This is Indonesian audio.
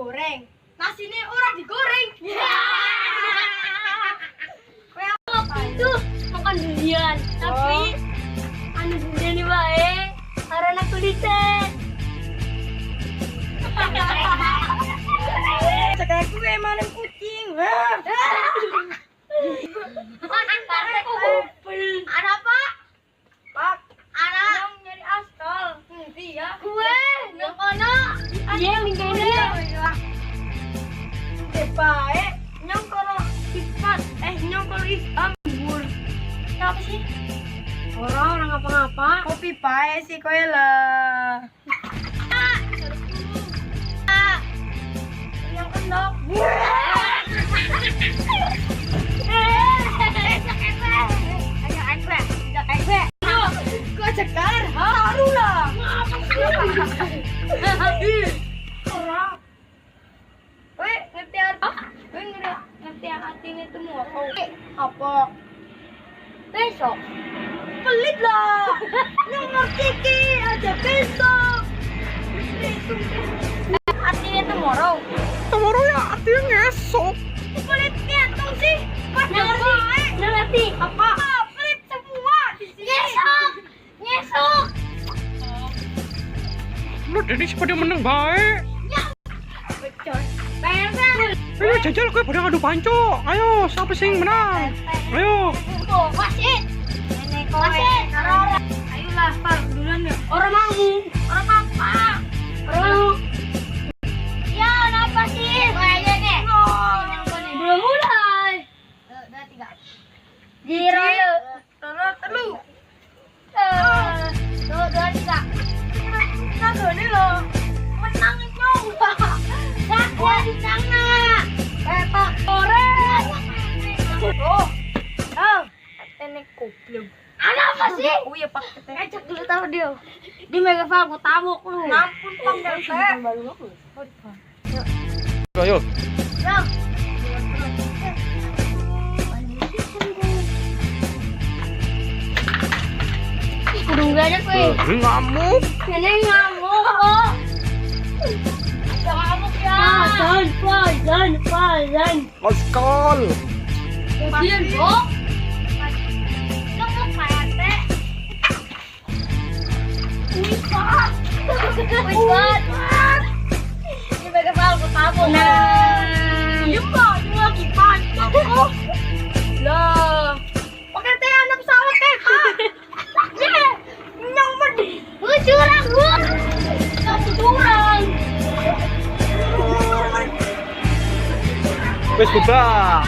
digoreng. Nasine ora digoreng. Kayak apa itu? Makan durian, tapi anu durian wae karena kulitnya. Sekarang gue malam kucing. Ada apa? Pak, ada yang nyari aspal. Iya. Gue nang kono. Iya, ning kene. Bae, nyong kono sifat nyong kono ambur. Apa sih? Orang apa-apa. Kopi pae sih kowe lah. Yang kendok. Kau cekar, haru lah. Orang. Weh, ngerti apa? Weh, ngerti artinya itu mau apa? Besok. Pelit lah. Yang ngerti ki aja besok. Artinya tomorrow. Tomorrow ya artinya ngesok. Pelitnya tuh sih. Ngerti. Apa? Pelit semua di sini. Ngesok. Lu Denny pada menang baik. Betul. Pengen. Ayo jajal gue pada ngadu panco. Ayo siapa sing menang? Ayo. Wasit. Wasit. Ayolah, Pak, duluan ya. Orang mau. Orang apa? Orang. Ya, kenapa sih? Kayaknya nih. Belum mulai. Udah 3. Zero. Telu. 2, 3. Kita gini loh. Menang nyong. Aku di sana. Pak Oren. Oh. Tenek goblok. Ada apa sih? Oh iya Pak. Ecek dulu tahu dia. Di Megafal gua tabok lu. Ampun Pak Tete. Ayo. Ya. Kudu aja kuy. Ngamuk. Ini ngamuk kok. Ngamuk ya. Pajan. Oskol. Kemudian kok. Ngamuk Pak. Wisat. Ini Megafal gua tabok. Nah. Jumbo, lagi pancok. Lah. Pakai teh anak pesawat teh, Pak. Ya, nyong medi. Curang, Bu. Curang. Wes bubar.